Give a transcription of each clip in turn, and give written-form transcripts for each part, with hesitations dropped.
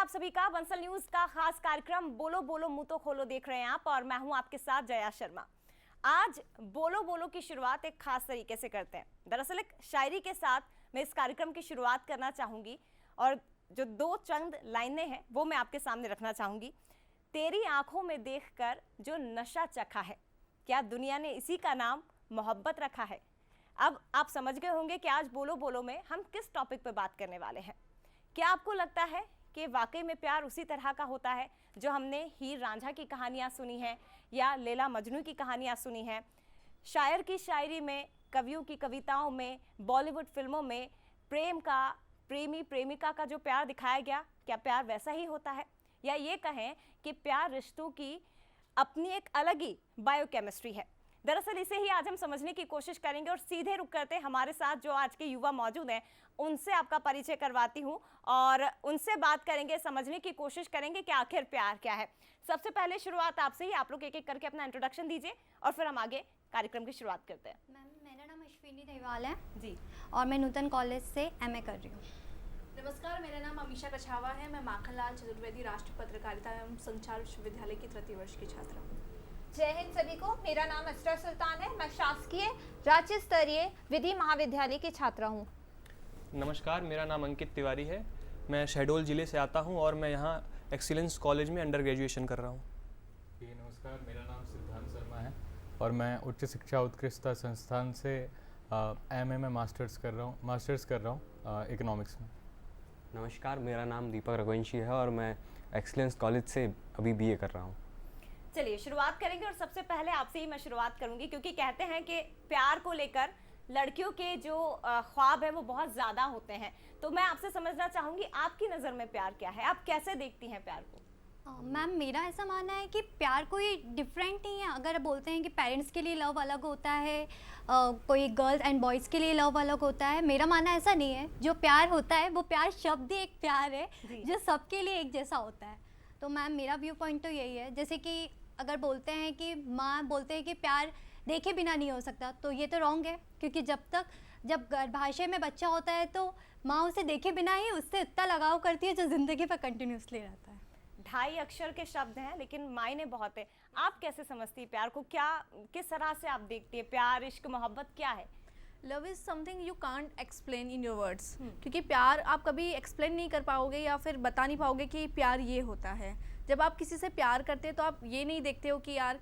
आप सभी का बंसल न्यूज का खास कार्यक्रम बोलो बोलो मुंह तो खोलो देख रहे हैं आप, और मैं हूं आपके साथ जया शर्मा। आज बोलो बोलो की शुरुआत एक खास तरीके से करते हैं। दरअसल एक शायरी के साथ मैं इस कार्यक्रम की शुरुआत करना चाहूंगी, और जो दो चंद लाइनें हैं वो मैं आपके सामने रखना चाहूंगी। तेरी आंखों में देखकर जो नशा चखा है, क्या दुनिया ने इसी का नाम मोहब्बत रखा है। अब आप समझ गए होंगे कि आज बोलो बोलो में हम किस टॉपिक पे बात करने वाले हैं। क्या आपको लगता है कि वाकई में प्यार उसी तरह का होता है जो हमने हीर रांझा की कहानियाँ सुनी हैं या लैला मजनू की कहानियाँ सुनी हैं। शायर की शायरी में, कवियों की कविताओं में, बॉलीवुड फिल्मों में प्रेम का, प्रेमी प्रेमिका का जो प्यार दिखाया गया, क्या प्यार वैसा ही होता है, या ये कहें कि प्यार रिश्तों की अपनी एक अलग ही बायोकेमिस्ट्री है। दरअसल इसे ही आज हम समझने की कोशिश करेंगे, और सीधे रुक करते हमारे साथ जो आज के युवा मौजूद हैं उनसे आपका परिचय करवाती हूं और उनसे बात करेंगे, समझने की कोशिश करेंगे कि आखिर प्यार क्या है। सबसे पहले शुरुआत आपसे ही, आप लोग एक एक करके अपना इंट्रोडक्शन दीजिए और फिर हम आगे कार्यक्रम की शुरुआत करते हैं। मैम, मेरा नाम अश्विनी दहीवाल है जी, और मैं नूतन कॉलेज से एमए कर रही हूँ। नमस्कार, मेरा नाम अमीशा कछावा है। मैं माखनलाल चतुर्वेदी राष्ट्रीय पत्रकारिता एवं संचार विश्वविद्यालय की तृतीय वर्ष की छात्रा हूँ। जय हिंद सभी को। मेरा नाम अस्रा सुल्तान है। मैं शासकीय राज्य स्तरीय विधि महाविद्यालय की छात्रा हूँ। नमस्कार, मेरा नाम अंकित तिवारी है। मैं शहडोल ज़िले से आता हूँ और मैं यहाँ एक्सीलेंस कॉलेज में अंडर ग्रेजुएशन कर रहा हूँ। जी नमस्कार, मेरा नाम सिद्धांत शर्मा है और मैं उच्च शिक्षा उत्कृष्टता संस्थान से एमए में मास्टर्स कर रहा हूँ इकोनॉमिक्स में। नमस्कार, मेरा नाम दीपक रघुवंशी है और मैं एक्सीलेंस कॉलेज से अभी बीए कर रहा हूँ। चलिए शुरुआत करेंगे, और सबसे पहले आपसे ही मैं शुरुआत करूंगी, क्योंकि कहते हैं कि प्यार को लेकर लड़कियों के जो ख्वाब है वो बहुत ज़्यादा होते हैं। तो मैं आपसे समझना चाहूँगी, आपकी नज़र में प्यार क्या है, आप कैसे देखती हैं प्यार को? मैम, मेरा ऐसा मानना है कि प्यार कोई डिफरेंट नहीं है। अगर बोलते हैं कि पेरेंट्स के लिए लव अलग होता है, कोई गर्ल्स एंड बॉयज़ के लिए लव अलग होता है, मेरा मानना ऐसा नहीं है। जो प्यार होता है वो प्यार शब्द ही एक प्यार है जो सबके लिए एक जैसा होता है। तो मैम, मेरा व्यू पॉइंट तो यही है। जैसे कि अगर बोलते हैं कि माँ बोलते हैं कि प्यार देखे बिना नहीं हो सकता, तो ये तो रॉन्ग है, क्योंकि जब गर्भाशय में बच्चा होता है तो माँ उसे देखे बिना ही उससे इतना लगाव करती है जो ज़िंदगी पर कंटिन्यूसली रहता है। 2.5 अक्षर के शब्द हैं लेकिन मायने बहुत है। आप कैसे समझती है प्यार को, क्या किस तरह से आप देखती है प्यार, इश्क, मोहब्बत क्या है? Love is something you can't explain in your words, क्योंकि प्यार आप कभी एक्सप्लेन नहीं कर पाओगे या फिर बता नहीं पाओगे कि प्यार ये होता है। जब आप किसी से प्यार करते हो तो आप ये नहीं देखते हो कि यार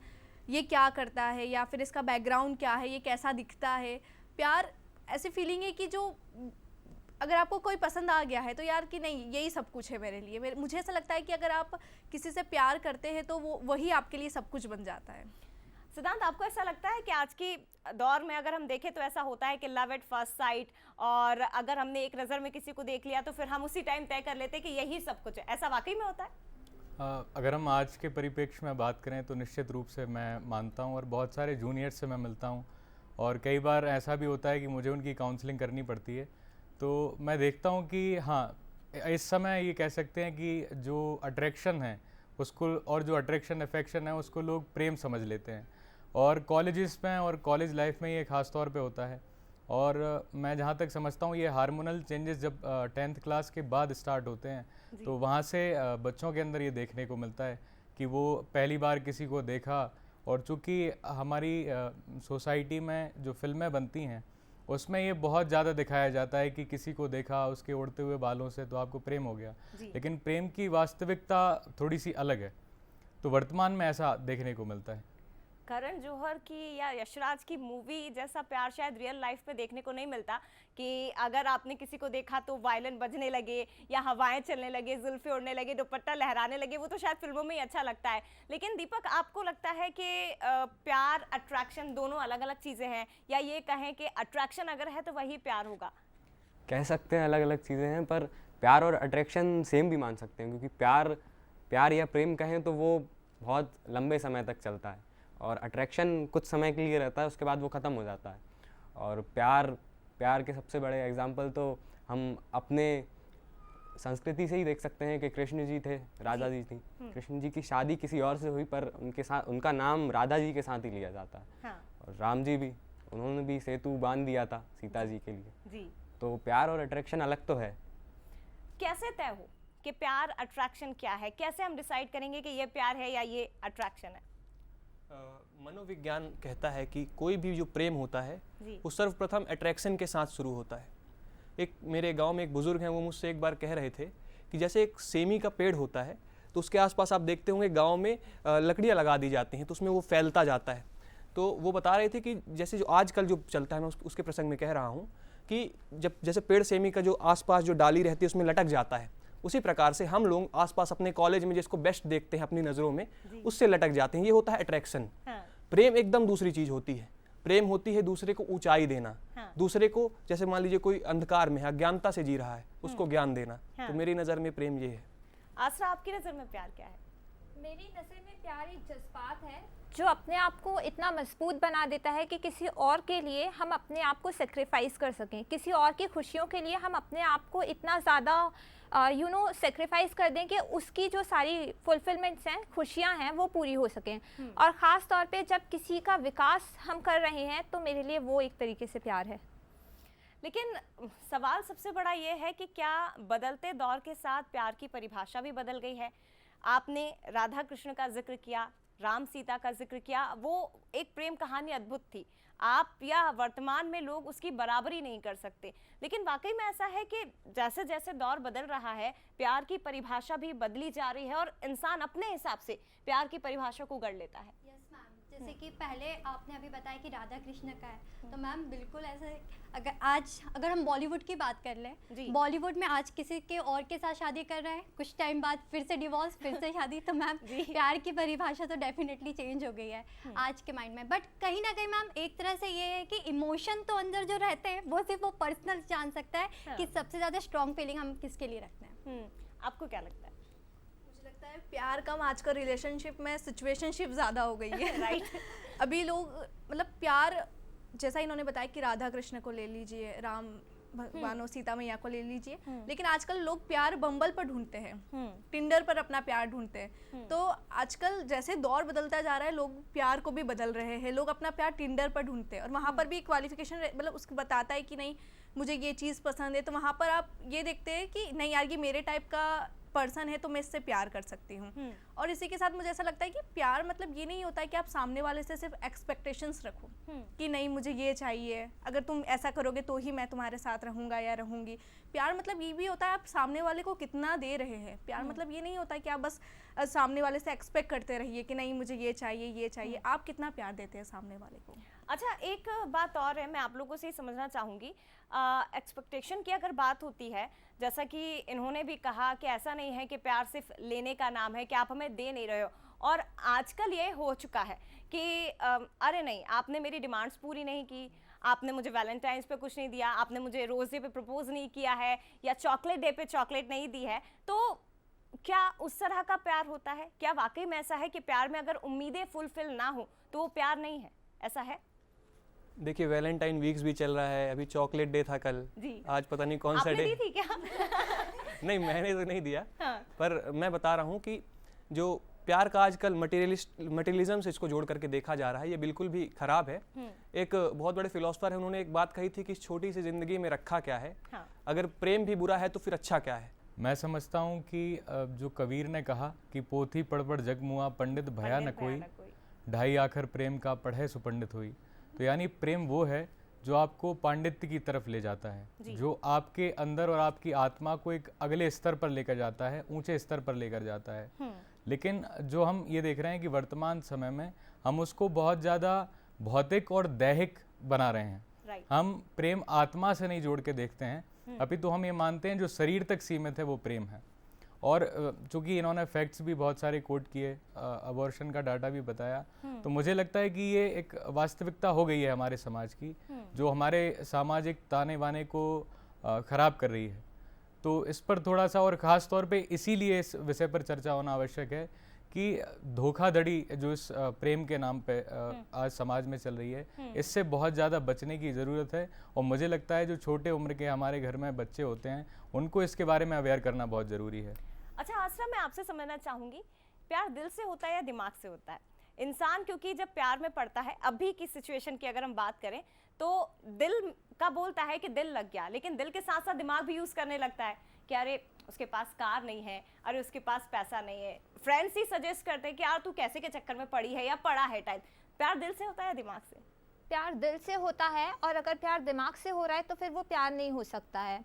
ये क्या करता है या फिर इसका बैकग्राउंड क्या है, ये कैसा दिखता है। प्यार ऐसी फीलिंग है कि जो अगर आपको कोई पसंद आ गया है तो यार कि नहीं, यही सब कुछ है मेरे लिए। मुझे ऐसा लगता है कि अगर आप किसी से प्यार करते हैं तो वही आपके लिए सब कुछ बन जाता है। सिद्धांत, आपको ऐसा लगता है कि आज की दौर में अगर हम देखें तो ऐसा होता है कि लव एट फर्स्ट साइट, और अगर हमने एक नज़र में किसी को देख लिया तो फिर हम उसी टाइम तय कर लेते हैं कि यही सब कुछ है, ऐसा वाकई में होता है? अगर हम आज के परिप्रेक्ष्य में बात करें तो निश्चित रूप से मैं मानता हूँ, और बहुत सारे जूनियर से मैं मिलता हूँ और कई बार ऐसा भी होता है कि मुझे उनकी काउंसलिंग करनी पड़ती है। तो मैं देखता हूँ कि हाँ, इस समय ये कह सकते हैं कि जो अट्रैक्शन है उसको, और जो अट्रैक्शन अफेक्शन है उसको लोग प्रेम समझ लेते हैं, और कॉलेजेस में और कॉलेज लाइफ में ये ख़ास तौर पे होता है। और मैं जहाँ तक समझता हूँ ये हार्मोनल चेंजेस जब 10th क्लास के बाद स्टार्ट होते हैं तो वहाँ से बच्चों के अंदर ये देखने को मिलता है कि वो पहली बार किसी को देखा। और चूँकि हमारी सोसाइटी में जो फिल्में बनती हैं उसमें ये बहुत ज़्यादा दिखाया जाता है कि किसी को देखा उसके उड़ते हुए बालों से तो आपको प्रेम हो गया, लेकिन प्रेम की वास्तविकता थोड़ी सी अलग है। तो वर्तमान में ऐसा देखने को मिलता है। करण जौहर की या यशराज की मूवी जैसा प्यार शायद रियल लाइफ में देखने को नहीं मिलता, कि अगर आपने किसी को देखा तो वायलिन बजने लगे या हवाएं चलने लगे, जुल्फे उड़ने लगे, दुपट्टा लहराने लगे, वो तो शायद फिल्मों में ही अच्छा लगता है। लेकिन दीपक, आपको लगता है कि प्यार, अट्रैक्शन दोनों अलग अलग चीज़ें हैं, या ये कहें कि अट्रैक्शन अगर है तो वही प्यार होगा? कह सकते हैं अलग अलग चीज़ें हैं, पर प्यार और अट्रैक्शन सेम भी मान सकते हैं, क्योंकि प्यार या प्रेम कहें तो वो बहुत लंबे समय तक चलता है, और अट्रैक्शन कुछ समय के लिए रहता है, उसके बाद वो ख़त्म हो जाता है। और प्यार के सबसे बड़े एग्जाम्पल तो हम अपने संस्कृति से ही देख सकते हैं कि कृष्ण जी थे, राधा जी थी। कृष्ण जी की शादी किसी और से हुई पर उनके साथ उनका नाम राधा जी के साथ ही लिया जाता है। हाँ। और राम जी भी, उन्होंने भी सेतु बांध दिया था सीता जी के लिए। जी। तो प्यार और अट्रैक्शन अलग तो है। कैसे तय हो कि प्यार अट्रैक्शन क्या है, कैसे हम डिसाइड करेंगे कि ये प्यार है या ये अट्रैक्शन है? मनोविज्ञान कहता है कि कोई भी जो प्रेम होता है जी। वो सर्वप्रथम अट्रैक्शन के साथ शुरू होता है। एक मेरे गांव में एक बुजुर्ग हैं, वो मुझसे एक बार कह रहे थे कि जैसे एक सेमी का पेड़ होता है तो उसके आसपास आप देखते होंगे गांव में लकड़ियां लगा दी जाती हैं तो उसमें वो फैलता जाता है। तो वो बता रहे थे कि जैसे जो आजकल जो चलता है, मैं उसके प्रसंग में कह रहा हूँ कि जब जैसे पेड़ सेमी का जो आसपास जो डाली रहती है उसमें लटक जाता है, उसी प्रकार से हम लोग आसपास अपने कॉलेज में जिसको बेस्ट देखते हैं अपनी नज़रों में उससे लटक जाते हैं। ये होता है अट्रैक्शन। हाँ। प्रेम एकदम दूसरी चीज़ होती है। प्रेम होती है दूसरे को ऊंचाई देना, हाँ। दूसरे को, जैसे मान लीजिए कोई अंधकार में है, अज्ञानता से जी रहा है, उसको ज्ञान देना। हाँ। तो मेरी नज़र में प्रेम ये है। आसरा, आपकी नज़र में प्यार क्या है? मेरी नज़र में प्यार एक जज्बात है जो अपने आप को इतना मजबूत बना देता है कि किसी और के लिए हम अपने आप को सेक्रीफाइस कर सकें, किसी और की खुशियों के लिए हम अपने आप को इतना ज़्यादा सेक्रीफाइस कर दें कि उसकी जो सारी फुलफिलमेंट्स हैं, खुशियां हैं, वो पूरी हो सकें। और ख़ास तौर पे जब किसी का विकास हम कर रहे हैं तो मेरे लिए वो एक तरीके से प्यार है। लेकिन सवाल सबसे बड़ा ये है कि क्या बदलते दौर के साथ प्यार की परिभाषा भी बदल गई है? आपने राधा कृष्ण का जिक्र किया, राम सीता का जिक्र किया, वो एक प्रेम कहानी अद्भुत थी। आप या वर्तमान में लोग उसकी बराबरी नहीं कर सकते। लेकिन वाकई में ऐसा है कि जैसे जैसे दौर बदल रहा है, प्यार की परिभाषा भी बदली जा रही है और इंसान अपने हिसाब से प्यार की परिभाषा को गढ़ लेता है। यस मैम, जैसे कि पहले आपने अभी बताया कि राधा कृष्ण का है, तो मैम बिल्कुल ऐसे अगर हम बॉलीवुड की बात कर लें, बॉलीवुड में आज किसी के और के साथ शादी कर रहा है, कुछ टाइम बाद फिर से डिवोर्स, फिर से शादी, तो मैम प्यार की परिभाषा तो डेफिनेटली चेंज हो गई है आज के माइंड में। बट कहीं ना कहीं मैम एक तरह से ये है कि इमोशन तो अंदर जो रहते हैं वो सिर्फ वो पर्सनल जान सकता है कि सबसे ज़्यादा स्ट्रॉन्ग फीलिंग हम किसके लिए रखते हैं। आपको क्या लगता है? मुझे लगता है प्यार कम, आजकल रिलेशनशिप में सिचुएशनशिप ज़्यादा हो गई है। राइट। अभी लोग मतलब प्यार, जैसा इन्होंने बताया कि राधा कृष्ण को ले लीजिए, राम भगवान और सीता मैया को ले लीजिए, लेकिन आजकल लोग प्यार बम्बल पर ढूंढते हैं, टिंडर पर अपना प्यार ढूंढते हैं। तो आजकल जैसे दौर बदलता जा रहा है, लोग प्यार को भी बदल रहे हैं, लोग अपना प्यार टिंडर पर ढूंढते हैं और वहाँ पर भी क्वालिफिकेशन मतलब उसको बताता है कि नहीं मुझे ये चीज़ पसंद है, तो वहाँ पर आप ये देखते हैं कि नहीं यार ये मेरे टाइप का पर्सन है तो मैं इससे प्यार कर सकती हूँ। और इसी के साथ मुझे ऐसा लगता है कि प्यार मतलब ये नहीं होता है कि आप सामने वाले से सिर्फ एक्सपेक्टेशंस रखो कि नहीं मुझे ये चाहिए, अगर तुम ऐसा करोगे तो ही मैं तुम्हारे साथ रहूँगा या रहूँगी। प्यार मतलब ये भी होता है आप सामने वाले को कितना दे रहे हैं। प्यार मतलब ये नहीं होता है कि आप बस सामने वाले से एक्सपेक्ट करते रहिए कि नहीं मुझे ये चाहिए, आप कितना प्यार देते हैं सामने वाले को। अच्छा, एक बात और है, मैं आप लोगों से ही समझना चाहूँगी, एक्सपेक्टेशन की अगर बात होती है, जैसा कि इन्होंने भी कहा कि ऐसा नहीं है कि प्यार सिर्फ लेने का नाम है कि आप हमें दे नहीं रहे हो, और आजकल ये हो चुका है कि अरे नहीं आपने मेरी डिमांड्स पूरी नहीं की, आपने मुझे वैलेंटाइंस पे कुछ नहीं दिया, आपने मुझे रोज़ डे पे प्रपोज नहीं किया है या चॉकलेट डे पे चॉकलेट नहीं दी है, तो क्या उस तरह का प्यार होता है? क्या वाकई में ऐसा है कि प्यार में अगर उम्मीदें फुलफिल ना हो तो वो प्यार नहीं है? ऐसा है? देखिए वैलेंटाइन वीक्स भी चल रहा है, अभी चॉकलेट डे था कल, आज पता नहीं कौन सा डे। आपने दी थी क्या? नहीं मैंने तो नहीं दिया। हाँ। पर मैं बता रहा हूँ कि जो प्यार का आजकल मटेरियलिज्म से इसको जोड़ करके देखा जा रहा है, ये बिल्कुल भी खराब है। एक बहुत बड़े फिलोसफर है, उन्होंने एक बात कही थी कि इस छोटी सी जिंदगी में रखा क्या है। हाँ। अगर प्रेम भी बुरा है तो फिर अच्छा क्या है। मैं समझता हूँ कि जो कबीर ने कहा कि पोथी पढ़ पढ़ जग मुआ, पंडित भया न कोई, ढाई आखर प्रेम का पढ़े सुपंडित हुई। तो यानी प्रेम वो है जो आपको पांडित्य की तरफ ले जाता है, जो आपके अंदर और आपकी आत्मा को एक अगले स्तर पर लेकर जाता है, ऊंचे स्तर पर लेकर जाता है। लेकिन जो हम ये देख रहे हैं कि वर्तमान समय में हम उसको बहुत ज़्यादा भौतिक और दैहिक बना रहे हैं। हम प्रेम आत्मा से नहीं जोड़ के देखते हैं, अभी तो हम ये मानते हैं जो शरीर तक सीमित है वो प्रेम है। और चूंकि इन्होंने फैक्ट्स भी बहुत सारे कोट किए, अबॉर्शन का डाटा भी बताया, तो मुझे लगता है कि ये एक वास्तविकता हो गई है हमारे समाज की, जो हमारे सामाजिक ताने बाने को खराब कर रही है। तो इस पर थोड़ा सा और ख़ास तौर पे इसीलिए इस विषय पर चर्चा होना आवश्यक है कि धोखाधड़ी जो इस प्रेम के नाम पे आज समाज में चल रही है, इससे बहुत ज़्यादा बचने की ज़रूरत है। और मुझे लगता है जो छोटे उम्र के हमारे घर में बच्चे होते हैं उनको इसके बारे में अवेयर करना बहुत ज़रूरी है। अच्छा आसरा, मैं आपसे समझना चाहूँगी, प्यार दिल से होता है या दिमाग से होता है? इंसान क्योंकि जब प्यार में पड़ता है, अभी की सिचुएशन की अगर हम बात करें तो दिल तुक्का बोलता है कि दिल लग गया, लेकिन दिल के साथ साथ दिमाग भी यूज करने लगता है कि अरे उसके पास कार नहीं है, अरे उसके पास पैसा नहीं है। फ्रेंड्स ही सजेस्ट करते हैं कि यार तू कैसे के चक्कर में पड़ी है या पड़ा है टाइप। प्यार दिल से होता है दिमाग से? प्यार दिल से होता है, और अगर प्यार दिमाग से हो रहा है तो फिर वो प्यार नहीं हो सकता है।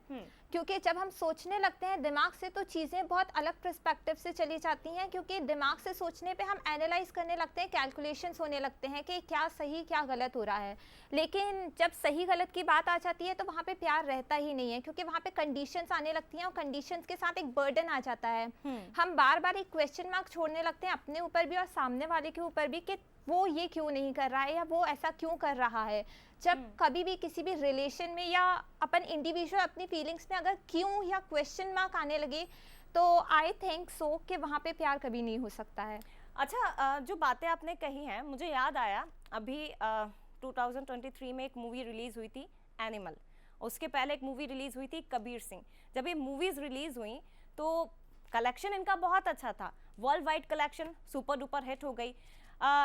क्योंकि जब हम सोचने लगते हैं दिमाग से तो चीज़ें बहुत अलग पर्सपेक्टिव से चली जाती हैं, क्योंकि दिमाग से सोचने पे हम एनालाइज करने लगते हैं, कैलकुलेशंस होने लगते हैं कि क्या सही क्या गलत हो रहा है। लेकिन जब सही गलत की बात आ जाती है तो वहाँ पे प्यार रहता ही नहीं है, क्योंकि वहाँ पे कंडीशंस आने लगती हैं और कंडीशंस के साथ एक बर्डन आ जाता है। हम बार बार एक क्वेश्चन मार्क छोड़ने लगते हैं अपने ऊपर भी और सामने वाले के ऊपर भी कि वो ये क्यों नहीं कर रहा है या वो ऐसा क्यों कर रहा है। जब कभी भी किसी भी रिलेशन में या अपन इंडिविजुअल अपनी फीलिंग्स में अगर क्यों या क्वेश्चन मार्क आने लगे तो आई थिंक सो कि वहाँ पे प्यार कभी नहीं हो सकता है। अच्छा, जो बातें आपने कही हैं मुझे याद आया, अभी 2023 में एक मूवी रिलीज हुई थी एनिमल, उसके पहले एक मूवी रिलीज हुई थी कबीर सिंह। जब ये मूवीज रिलीज हुई तो कलेक्शन इनका बहुत अच्छा था, world wide collection super duper hit हो गई।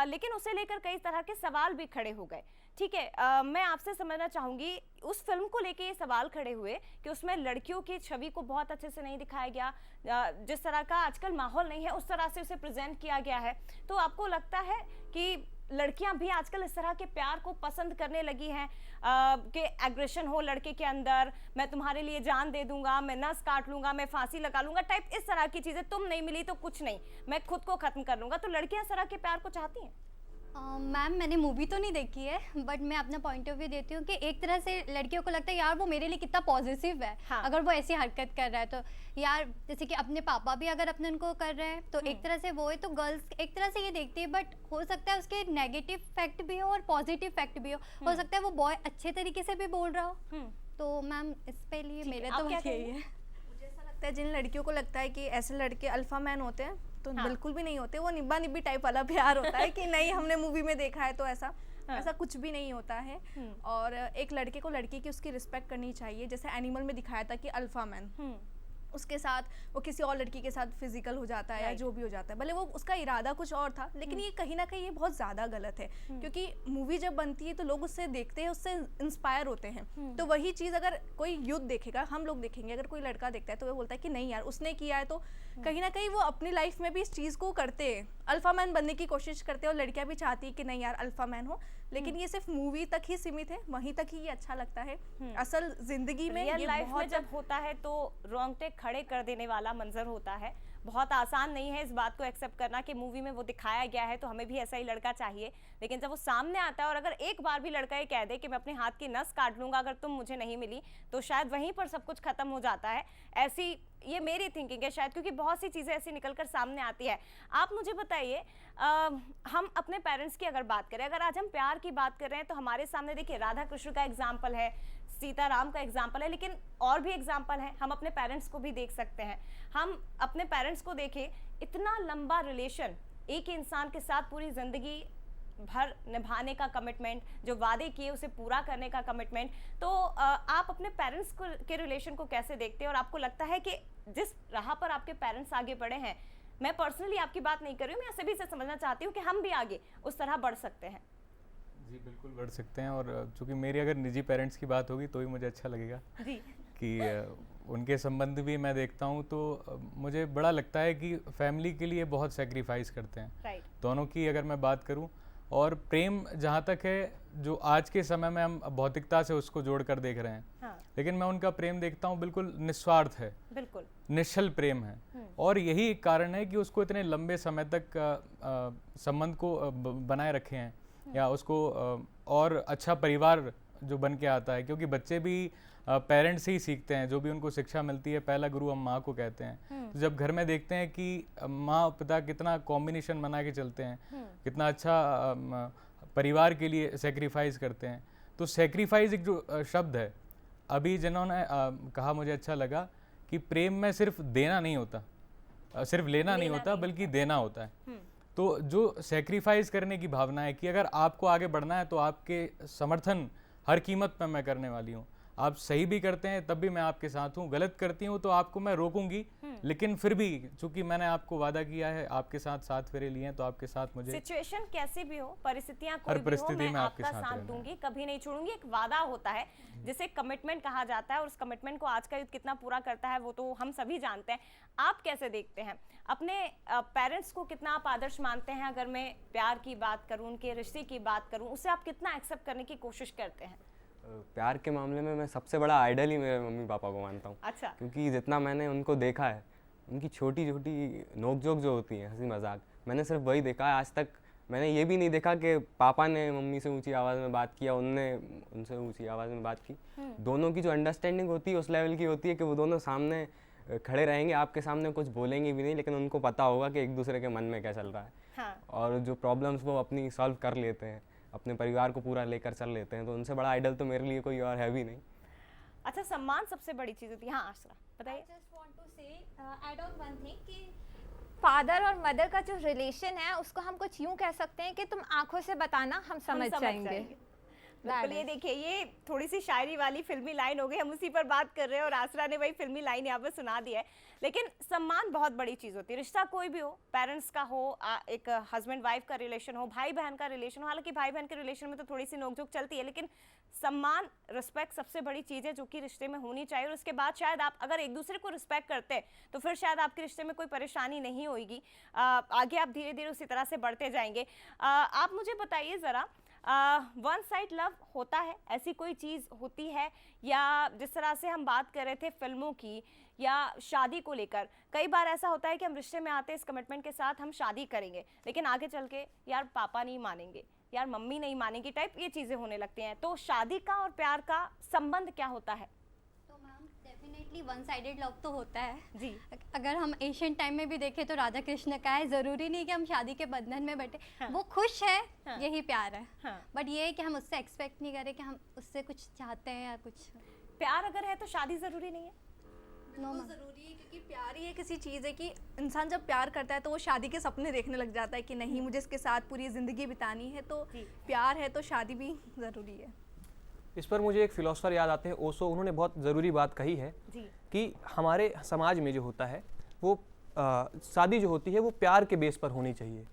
लेकिन उसे लेकर कई तरह के सवाल भी खड़े हो गए। ठीक है, मैं आपसे समझना चाहूँगी उस फिल्म को लेके ये सवाल खड़े हुए कि उसमें लड़कियों की छवि को बहुत अच्छे से नहीं दिखाया गया, जिस तरह का आजकल माहौल नहीं है उस तरह से उसे प्रेजेंट किया गया है। तो आपको लगता है कि लड़कियां भी आजकल इस तरह के प्यार को पसंद करने लगी हैं कि एग्रेशन हो लड़के के अंदर, मैं तुम्हारे लिए जान दे दूंगा, मैं नस काट लूंगा, मैं फांसी लगा लूंगा टाइप, इस तरह की चीजें, तुम नहीं मिली तो कुछ नहीं, मैं खुद को खत्म कर लूंगा। तो लड़कियां इस तरह के प्यार को चाहती हैं? मैम मैंने मूवी तो नहीं देखी है, बट मैं अपना पॉइंट ऑफ व्यू देती हूँ कि एक तरह से लड़कियों को लगता है यार वो मेरे लिए कितना पॉजिटिव है। हाँ। अगर वो ऐसी हरकत कर रहा है तो यार, जैसे कि अपने पापा भी अगर अपने उनको कर रहे हैं तो एक तरह से वो है, तो गर्ल्स एक तरह से ये देखती है, बट हो सकता है उसके नेगेटिव फैक्ट भी हो और पॉजिटिव फैक्ट भी हो सकता है वो बॉय अच्छे तरीके से भी बोल रहा हो। तो मैम इस पे लिए मेरे तो बस यही है। मुझे ऐसा लगता है जिन लड़कियों को लगता है कि ऐसे लड़के अल्फा मैन होते हैं तो बिल्कुल भी नहीं होते, वो निब्बा निब्बी टाइप वाला प्यार होता है कि नहीं हमने मूवी में देखा है तो ऐसा कुछ भी नहीं होता है। और एक लड़के को लड़की की उसकी रिस्पेक्ट करनी चाहिए। जैसे एनिमल में दिखाया था कि अल्फा मैन उसके साथ वो किसी और लड़की के साथ फिजिकल हो जाता है या जो भी हो जाता है, भले वो उसका इरादा कुछ और था, लेकिन ये कहीं ना कहीं ये बहुत ज़्यादा गलत है। क्योंकि मूवी जब बनती है तो लोग उससे देखते हैं, उससे इंस्पायर होते हैं। तो वही चीज़ अगर कोई यूथ देखेगा, हम लोग देखेंगे, अगर कोई लड़का देखता है तो वो बोलता है कि नहीं यार उसने किया है, तो कहीं ना कहीं वो अपनी लाइफ में भी इस चीज़ को करते हैं, अल्फा मैन बनने की कोशिश करते हैं। और लड़कियां भी चाहती है कि नहीं यार अल्फा मैन हो, लेकिन ये सिर्फ मूवी तक ही सीमित है, वहीं तक ही ये अच्छा लगता है। असल जिंदगी में रियल ये लाइफ में बहुत जब होता है तो रोंगटे खड़े कर देने वाला मंजर होता है। बहुत आसान नहीं है इस बात को एक्सेप्ट करना कि मूवी में वो दिखाया गया है तो हमें भी ऐसा ही लड़का चाहिए, लेकिन जब वो सामने आता है और अगर एक बार भी लड़का ये कह दे कि मैं अपने हाथ की नस काट लूंगा अगर तुम मुझे नहीं मिली, तो शायद वहीं पर सब कुछ खत्म हो जाता है। ऐसी ये मेरी थिंकिंग है शायद, क्योंकि बहुत सी चीज़ें ऐसी निकल कर सामने आती है। आप मुझे बताइए, हम अपने पेरेंट्स की अगर बात करें, अगर आज हम प्यार की बात कर रहे हैं तो हमारे सामने देखिए राधा कृष्ण का एग्जाम्पल है, सीताराम का एग्जाम्पल है, लेकिन और भी एग्जाम्पल है। हम अपने पेरेंट्स को भी देख सकते हैं। हम अपने पेरेंट्स को देखें, इतना लंबा रिलेशन, एक ही इंसान के साथ पूरी ज़िंदगी भर निभाने का कमिटमेंट, जो वादे किए उसे पूरा करने का कमिटमेंट। तो आप अपने पेरेंट्स को के रिलेशन को कैसे देखते हैं, और आपको लगता है कि जिस राह पर आपके पेरेंट्स आगे बढ़े हैं, मैं पर्सनली आपकी बात नहीं कर रही हूँ, मैं सभी से समझना चाहती हूँ कि हम भी आगे उस तरह बढ़ सकते हैं? जी बिल्कुल बढ़ सकते हैं। और चूँकि मेरी अगर निजी पेरेंट्स की बात होगी तो भी मुझे अच्छा लगेगा जी कि उनके संबंध भी मैं देखता हूँ तो मुझे बड़ा लगता है कि फैमिली के लिए बहुत सेक्रीफाइस करते हैं। राइट। दोनों की अगर मैं बात करूँ, और प्रेम जहाँ तक है जो आज के समय में हम भौतिकता से उसको जोड़कर देख रहे हैं, हाँ। लेकिन मैं उनका प्रेम देखता हूँ बिल्कुल निस्वार्थ है, बिल्कुल निश्चल प्रेम है। और यही एक कारण है कि उसको इतने लंबे समय तक संबंध को बनाए रखे हैं, या उसको और अच्छा परिवार जो बन के आता है। क्योंकि बच्चे भी पेरेंट्स ही सीखते हैं, जो भी उनको शिक्षा मिलती है पहला गुरु हम माँ को कहते हैं। तो जब घर में देखते हैं कि माँ पिता कितना कॉम्बिनेशन बना के चलते हैं, कितना अच्छा परिवार के लिए सेक्रीफाइस करते हैं, तो सेक्रीफाइस एक जो शब्द है अभी जिन्होंने कहा मुझे अच्छा लगा कि प्रेम में सिर्फ देना नहीं होता, सिर्फ लेना नहीं होता, बल्कि देना होता है। तो जो सेक्रीफाइस करने की भावना है कि अगर आपको आगे बढ़ना है तो आपके समर्थन हर कीमत पर मैं करने वाली हूँ, आप सही भी करते हैं तब भी मैं आपके साथ हूँ, गलत करती हूँ तो आपको मैं रोकूंगी, लेकिन फिर भी चूंकि मैंने आपको वादा किया है, आपके साथ 7 फेरे लिए हैं, तो आपके साथ मुझे सिचुएशन कैसी भी हो, परिस्थितियां कोई हर भी हो, परिस्थिति मैं में आपके आपका साथ साथ रहना है। दूंगी, कभी नहीं छोड़ूंगी। एक वादा होता है जिसे कमिटमेंट कहा जाता है, और उस कमिटमेंट को आज का युद्ध कितना पूरा करता है वो तो हम सभी जानते हैं। आप कैसे देखते हैं अपने पेरेंट्स को, कितना आप आदर्श मानते हैं? अगर मैं प्यार की बात करूं, उनके रिश्ते की बात करूं, उसे आप कितना एक्सेप्ट करने की कोशिश करते हैं? प्यार के मामले में मैं सबसे बड़ा आइडल ही मेरे मम्मी पापा को मानता हूँ। अच्छा। क्योंकि जितना मैंने उनको देखा है, उनकी छोटी छोटी नोक जोक जो होती हैं, हंसी मजाक, मैंने सिर्फ वही देखा है। आज तक मैंने ये भी नहीं देखा कि पापा ने मम्मी से ऊंची आवाज़ में बात किया, उनने उनसे ऊंची आवाज़ में बात की। दोनों की जो अंडरस्टैंडिंग होती है उस लेवल की होती है कि वो दोनों सामने खड़े रहेंगे, आपके सामने कुछ बोलेंगे भी नहीं, लेकिन उनको पता होगा कि एक दूसरे के मन में क्या चल रहा है। हाँ। और जो प्रॉब्लम्स वो अपनी सॉल्व कर लेते हैं, अपने परिवार को पूरा लेकर चल लेते हैं, तो उनसे बड़ा आइडल तो मेरे लिए कोई और है भी नहीं। अच्छा, सम्मान सबसे बड़ी चीज होती है। हाँ आशरा बताइए। just want to say, add on one thing कि फादर और मदर का जो रिलेशन है उसको हम कुछ यूं कह सकते हैं कि तुम आंखों से बताना हम समझ जाएंगे। बिल्कुल, ये देखिए, ये थोड़ी सी शायरी वाली फिल्मी लाइन हो गई, हम उसी पर बात कर रहे हैं और आसरा ने वही फिल्मी लाइन यहाँ पर सुना दी है। लेकिन सम्मान बहुत बड़ी चीज़ होती है, रिश्ता कोई भी हो, पेरेंट्स का हो, एक हस्बैंड वाइफ का रिलेशन हो, भाई बहन का रिलेशन हो। हालांकि भाई बहन के रिलेशन में तो थोड़ी सी नोकझोंक चलती है, लेकिन सम्मान, रिस्पेक्ट सबसे बड़ी चीज़ है जो कि रिश्ते में होनी चाहिए। और उसके बाद शायद आप अगर एक दूसरे को रिस्पेक्ट करते हैं तो फिर शायद आपके रिश्ते में कोई परेशानी नहीं होगी, आगे आप धीरे धीरे उसी तरह से बढ़ते जाएंगे। आप मुझे बताइए ज़रा, वन साइड लव होता है, ऐसी कोई चीज़ होती है? या जिस तरह से हम बात कर रहे थे फिल्मों की या शादी को लेकर, कई बार ऐसा होता है कि हम रिश्ते में आते हैं इस कमिटमेंट के साथ, हम शादी करेंगे, लेकिन आगे चल के यार पापा नहीं मानेंगे, यार मम्मी नहीं मानेगी, टाइप ये चीज़ें होने लगती हैं। तो शादी का और प्यार का संबंध क्या होता है? तो ma'am definitely one sided love तो होता है जी। अगर हम एशियन टाइम में भी देखें तो राधा कृष्ण का है, ज़रूरी नहीं कि हम शादी के बंधन में बैठे। हाँ। वो खुश है, हाँ। यही प्यार है। हाँ। बट ये है कि हम उससे एक्सपेक्ट नहीं करें कि हम उससे कुछ चाहते हैं या कुछ। प्यार अगर है तो शादी ज़रूरी नहीं है? नो बिल्कुल ज़रूरी है, क्योंकि प्यार ही एक ऐसी चीज़ है कि इंसान जब प्यार करता है तो वो शादी के सपने देखने लग जाता है कि नहीं, मुझे इसके साथ पूरी ज़िंदगी बितानी है। तो जी। प्यार है तो शादी भी ज़रूरी है। इस पर मुझे एक फिलोसफर याद आते हैं, ओशो। उन्होंने बहुत ज़रूरी बात कही है जी। कि हमारे समाज में जो होता है वो शादी जो होती है वो प्यार के बेस पर होनी चाहिए,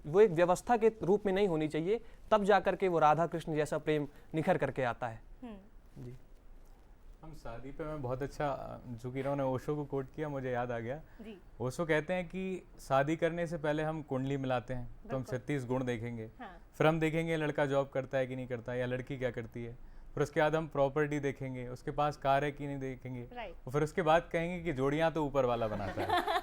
वो एक व्यवस्था के रूप में नहीं होनी चाहिए, तब जा कर के वो राधा कृष्ण जैसा प्रेम निखर करके आता है। जी। हम शादी पे मैं बहुत अच्छा, चूंकि इन्होंने ओशो को कोट किया मुझे याद आ गया। जी। ओशो कहते हैं कि शादी करने से पहले हम कुंडली मिलाते हैं, तो हम 36 गुण देखेंगे। हाँ। फिर हम देखेंगे लड़का जॉब करता है कि नहीं करता, या लड़की क्या करती है। फिर उसके बाद हम प्रॉपर्टी देखेंगे, उसके पास कार है कि नहीं देखेंगे। राइट। और फिर उसके बाद कहेंगे कि जोड़ियाँ तो ऊपर वाला बनाता है।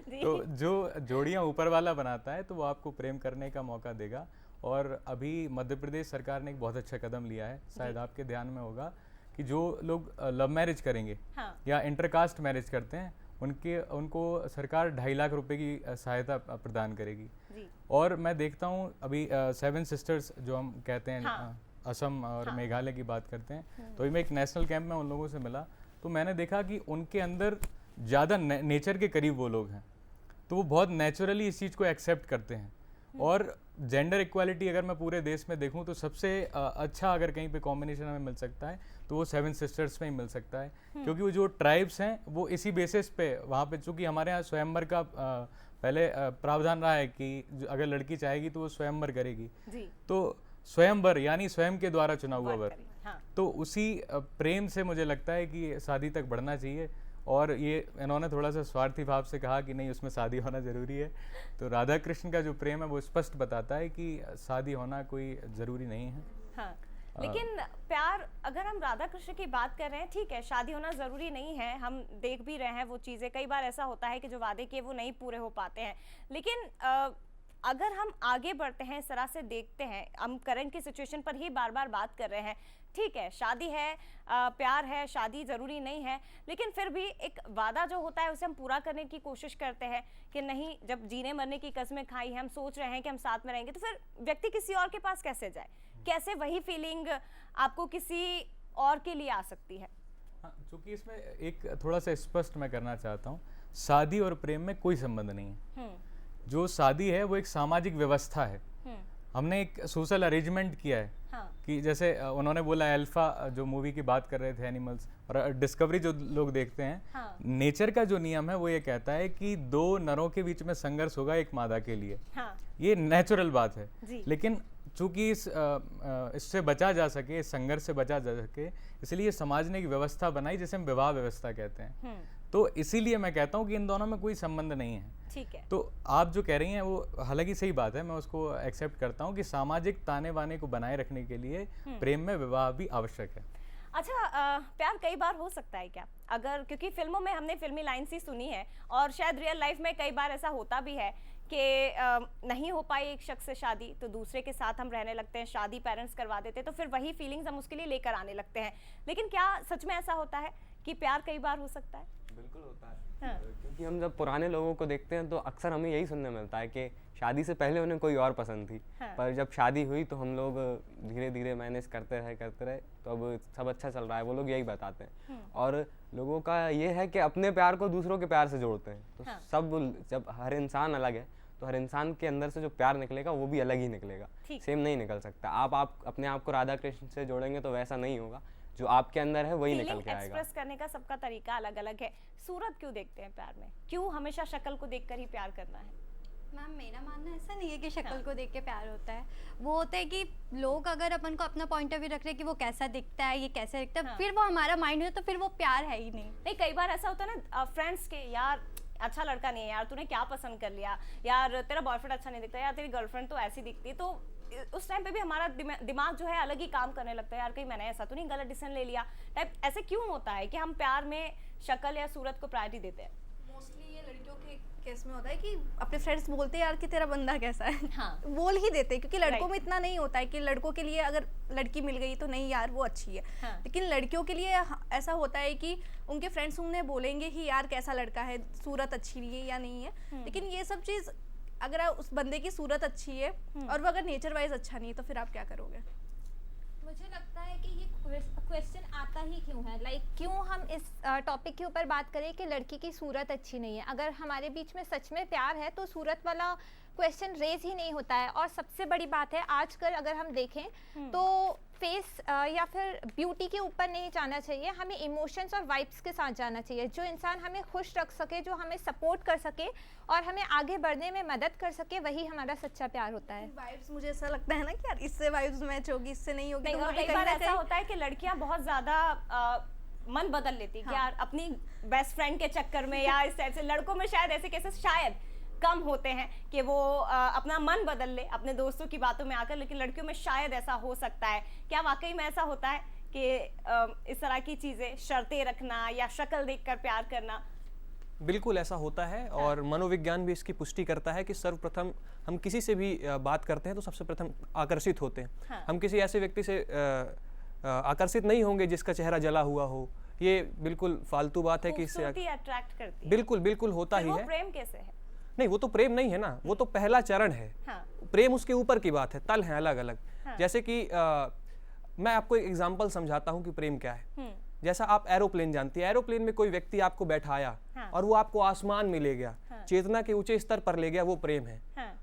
जी। तो जो जोड़ियाँ ऊपर वाला बनाता है तो वो आपको प्रेम करने का मौका देगा। और अभी मध्य प्रदेश सरकार ने एक बहुत अच्छा कदम लिया है, शायद आपके ध्यान में होगा, कि जो लोग लव मैरिज करेंगे हाँ। या इंटरकास्ट मैरिज करते हैं उनको सरकार 2.5 लाख रुपए की सहायता प्रदान करेगी। जी। और मैं देखता हूँ अभी 7 सिस्टर्स जो हम कहते हैं, हाँ। असम और मेघालय की बात करते हैं, तो अभी मैं एक नेशनल कैंप में उन लोगों से मिला, तो मैंने देखा कि उनके अंदर ज़्यादा नेचर के करीब वो लोग हैं, तो वो बहुत नेचुरली इस चीज़ को एक्सेप्ट करते हैं। और जेंडर इक्वालिटी अगर मैं पूरे देश में देखूं तो सबसे अच्छा अगर कहीं पे कॉम्बिनेशन हमें मिल सकता है तो वो 7 सिस्टर्स में ही मिल सकता है, क्योंकि वो जो ट्राइब्स हैं वो इसी बेसिस पे वहाँ पे, चूँकि हमारे यहाँ स्वयंवर का पहले प्रावधान रहा है कि अगर लड़की चाहेगी तो वो स्वयंवर करेगी। जी। तो स्वयंवर यानी स्वयं के द्वारा चुना हुआ वर, हाँ। तो उसी प्रेम से मुझे लगता है कि शादी तक बढ़ना चाहिए। और ये इन्होंने थोड़ा सा स्वार्थी भाव से कहा कि नहीं उसमें शादी होना ज़रूरी है, तो राधा कृष्ण का जो प्रेम है वो स्पष्ट बताता है कि शादी होना कोई ज़रूरी नहीं है। हाँ। लेकिन प्यार, अगर हम राधा कृष्ण की बात कर रहे हैं, ठीक है शादी होना ज़रूरी नहीं है, हम देख भी रहे हैं वो चीज़ें, कई बार ऐसा होता है कि जो वादे किए वो नहीं पूरे हो पाते हैं। लेकिन अगर हम आगे बढ़ते हैं, इस तरह से देखते हैं, हम करंट की सिचुएशन पर ही बार बार बात कर रहे हैं, ठीक है शादी है, प्यार है, शादी ज़रूरी नहीं है, लेकिन फिर भी एक वादा जो होता है उसे हम पूरा करने की कोशिश करते हैं कि नहीं, जब जीने मरने की कसमें खाई है, हम सोच रहे हैं कि हम साथ में रहेंगे, तो फिर व्यक्ति किसी और के पास कैसे जाए? कैसे वही फीलिंग आपको किसी और के लिए आ सकती है? हाँ, चूँकि इसमें एक थोड़ा सा स्पष्ट मैं करना चाहता हूँ, शादी और प्रेम में कोई संबंध नहीं है। जो शादी है वो एक सामाजिक व्यवस्था है। हमने एक सोशल अरेंजमेंट किया है हाँ। कि जैसे उन्होंने बोला अल्फा जो मूवी की बात कर रहे थे एनिमल्स, और डिस्कवरी जो लोग देखते हैं, हाँ। नेचर का जो नियम है वो ये कहता है कि 2 नरों के बीच में संघर्ष होगा एक मादा के लिए। हाँ। ये नेचुरल बात है, जी। लेकिन चूंकि इससे बचा जा सके, इस संघर्ष से बचा जा सके, इसलिए समाज ने एक व्यवस्था बनाई जिसे हम विवाह व्यवस्था कहते हैं। तो इसीलिए मैं कहता हूँ कि इन दोनों में कोई संबंध नहीं है। ठीक है। तो आप जो कह रही हैं वो हालांकि सही बात है, मैं उसको एक्सेप्ट करता हूँ कि सामाजिक ताने बाने को बनाए रखने के लिए प्रेम में विवाह भी आवश्यक है। अच्छा, प्यार कई बार हो सकता है क्या? अगर, क्योंकि फिल्मों में हमने फिल्मी लाइन्स ही सुनी है और शायद रियल लाइफ में कई बार ऐसा होता भी है कि नहीं हो पाई एक शख्स से शादी तो दूसरे के साथ हम रहने लगते हैं, शादी पेरेंट्स करवा देते हैं, तो फिर वही फीलिंग्स हम उसके लिए लेकर आने लगते हैं। लेकिन क्या सच में ऐसा होता है कि प्यार कई बार हो सकता है? बिल्कुल होता है। हाँ। क्योंकि हम जब पुराने लोगों को देखते हैं तो अक्सर हमें यही सुनने मिलता है कि शादी से पहले उन्हें कोई और पसंद थी। हाँ। पर जब शादी हुई तो हम लोग धीरे धीरे मैनेज करते रहे तो अब सब अच्छा चल रहा है, वो लोग यही बताते हैं। और लोगों का ये है कि अपने प्यार को दूसरों के प्यार से जोड़ते हैं। तो हाँ। सब, जब हर इंसान अलग है तो हर इंसान के अंदर से जो प्यार निकलेगा वो भी अलग ही निकलेगा, सेम नहीं निकल सकता। आप अपने आप को राधा कृष्ण से जोड़ेंगे तो वैसा नहीं होगा, जो आपके अंदर है वही निकल के आएगा। एक्सप्रेस करने का सबका तरीका अलग अलग है। सूरत क्यों देखते हैं प्यार में? क्यों हमेशा शक्ल को देखकर ही प्यार करना है? मैम, मेरा मानना ऐसा नहीं है कि शक्ल को देख के प्यार होता है। वो होता है कि लोग अगर अपन को अपना पॉइंट ऑफ व्यू रख रहे हैं कि वो कैसा दिखता है, ये कैसे दिखता है, फिर वो हमारा माइंड है तो फिर वो प्यार है ही नहीं। कई बार ऐसा होता है ना, फ्रेंड्स के, यार अच्छा लड़का नहीं है, यार तूने क्या पसंद कर लिया, यार तेरा बॉयफ्रेंड अच्छा नहीं दिखता, यार तेरी गर्लफ्रेंड तो ऐसी दिखती है। तो उस टाइम पे भी हमारा दिमाग जो है अलग ही काम करने लगता है, यार कहीं मैंने ऐसा तो नहीं गलत डिसीजन ले लिया टाइप। ऐसे क्यों होता है कि हम प्यार में शक्ल या सूरत को प्रायोरिटी देते हैं? मोस्टली ये लड़कियों के केस में होता है कि अपने फ्रेंड्स बोलते हैं यार कि तेरा बंदा कैसा है। हाँ। बोल ही देते हैं, क्योंकि लड़कों में इतना नहीं होता है कि लड़कों के लिए अगर लड़की मिल गई तो नहीं यार वो अच्छी है। हाँ। लेकिन लड़कियों के लिए ऐसा होता है कि उनके फ्रेंड्स उन्हें बोलेंगे ही यार कैसा लड़का है, सूरत अच्छी नहीं है या नहीं है। लेकिन ये सब चीज़, अगर उस बंदे की सूरत अच्छी है और वो अगर नेचर वाइज अच्छा नहीं है तो फिर आप क्या करोगे? मुझे लगता है कि ये क्वेश्चन आता ही क्यों है, क्यों हम इस टॉपिक के ऊपर बात करें कि लड़की की सूरत अच्छी नहीं है। अगर हमारे बीच में सच में प्यार है तो सूरत वाला क्वेश्चन रेज ही नहीं होता है। और सबसे बड़ी बात है, आजकल अगर हम देखें तो फेस या फिर ब्यूटी के ऊपर नहीं जाना चाहिए, हमें इमोशंस और वाइब्स के साथ जाना चाहिए। जो इंसान हमें खुश रख सके, जो हमें सपोर्ट कर सके और हमें आगे बढ़ने में मदद कर सके, वही हमारा सच्चा प्यार होता है। वाइब्स, मुझे ऐसा लगता है ना कि यार इससे वाइब्स मैच होगी, इससे नहीं होगी। नहीं, तो और कहीं कई बार ना ऐसा कहीं होता है कि लड़कियां बहुत ज्यादा मन बदल लेती है कि यार अपनी बेस्ट फ्रेंड के चक्कर में या इस टाइप से। लड़कों में शायद ऐसे केसेस शायद कम होते हैं कि वो अपना मन बदल ले अपने दोस्तों की बातों में आकर, लेकिन लड़कियों में शायद ऐसा हो सकता है। क्या वाकई में ऐसा होता है कि इस तरह की चीजें, शर्तें रखना या शक्ल देखकर प्यार करना? बिल्कुल ऐसा होता है। और मनोविज्ञान भी इसकी पुष्टि करता है कि सर्वप्रथम हम किसी से भी बात करते हैं तो सबसे प्रथम आकर्षित होते हैं। हम किसी ऐसे व्यक्ति से आकर्षित नहीं होंगे जिसका चेहरा जला हुआ हो। ये बिल्कुल फालतू बात है कि इससे अट्रैक्ट करती है। बिल्कुल बिल्कुल होता ही वो है। प्रेम कैसे है? नहीं, वो तो प्रेम नहीं है ना, वो तो पहला चरण है। हाँ। प्रेम उसके ऊपर की बात है, तल है अलग अलग। हाँ। जैसे कि मैं आपको एक एग्जांपल समझाता हूँ कि प्रेम क्या है। जैसा आप एरोप्लेन जानती है, एरोप्लेन में कोई व्यक्ति आपको बैठाया और वो आपको आसमान में ले गया, चेतना के ऊंचे स्तर पर ले गया, वो प्रेम है।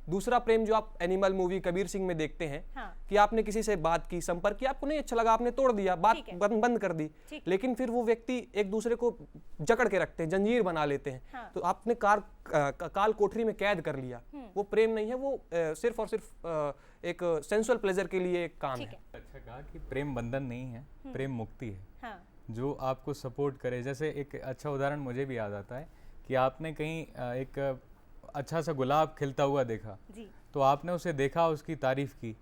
दूसरा प्रेम जो आप एनिमल मूवी कबीर सिंह में देखते हैं कि आपने किसी से बात की, संपर्क किया, आपको नहीं अच्छा लगा, आपने तोड़ दिया, बात बंद कर दी, लेकिन फिर वो व्यक्ति एक दूसरे को जकड़ के रखते हैं, जंजीर बना लेते हैं। तो आपने काल कोठरी में कैद कर लिया। वो प्रेम नहीं है, वो सिर्फ और सिर्फ एक सेंसुअल प्लेजर के लिए एक काम है। अच्छा कहा कि प्रेम बंधन नहीं है, प्रेम मुक्ति है। जो आपको सपोर्ट करे। जैसे एक अच्छा उदाहरण मुझे भी याद आता है कि आपने कहीं एक अच्छा सा गुलाब खिलता हुआ देखा जी। तो आपने उसे देखा, उसकी तारीफ की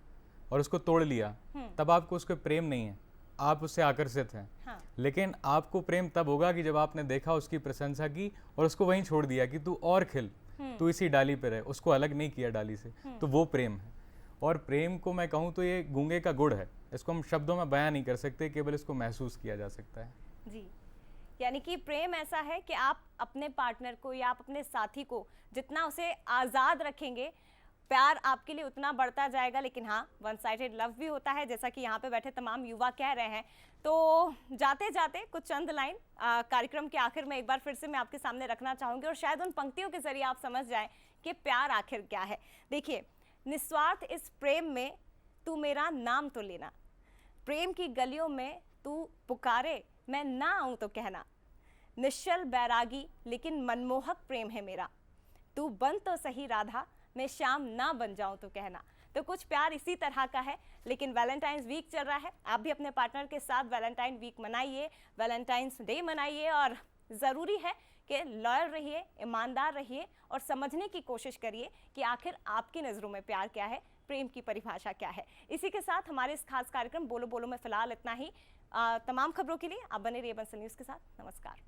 और उसको तोड़ लिया, तब आपको उसको प्रेम नहीं है, आप उससे आकर्षित हैं। हाँ। लेकिन आपको प्रेम तब होगा कि जब आपने देखा, उसकी प्रशंसा की और उसको वहीं छोड़ दिया कि तू और खिल, तू इसी डाली पे रहे, उसको अलग नहीं किया डाली से, तो वो प्रेम है। और प्रेम को मैं कहूँ तो ये गूंगे का गुड़ है, इसको हम शब्दों में बयां नहीं कर सकते, केवल इसको महसूस किया जा सकता है जी। यानी कि प्रेम ऐसा है कि आप अपने पार्टनर को या आप अपने साथी को जितना उसे आज़ाद रखेंगे, प्यार आपके लिए उतना बढ़ता जाएगा। लेकिन हाँ, वन साइडेड लव भी होता है, जैसा कि यहाँ पे बैठे तमाम युवा कह रहे हैं। तो जाते जाते कुछ चंद लाइन कार्यक्रम के आखिर में एक बार फिर से मैं आपके सामने रखना चाहूँगी और शायद उन पंक्तियों के जरिए आप समझ जाएं कि प्यार आखिर क्या है। देखिए, निस्वार्थ इस प्रेम में तू मेरा नाम तो लेना, प्रेम की गलियों में तू पुकारे मैं ना आऊं तो कहना, निश्चल बैरागी लेकिन मनमोहक प्रेम है मेरा, तू बन तो सही राधा मैं शाम ना बन जाऊं तो कहना। तो कुछ प्यार इसी तरह का है। लेकिन वैलेंटाइंस वीक चल रहा है, आप भी अपने पार्टनर के साथ वैलेंटाइन वीक मनाइए, वैलेंटाइंस डे मनाइए, और ज़रूरी है कि लॉयल रहिए, ईमानदार रहिए और समझने की कोशिश करिए कि आखिर आपकी नज़रों में प्यार क्या है, प्रेम की परिभाषा क्या है। इसी के साथ हमारे इस खास कार्यक्रम बोलो बोलो में फ़िलहाल इतना ही। तमाम खबरों के लिए आप बने रहिए बंसल न्यूज़ के साथ। नमस्कार।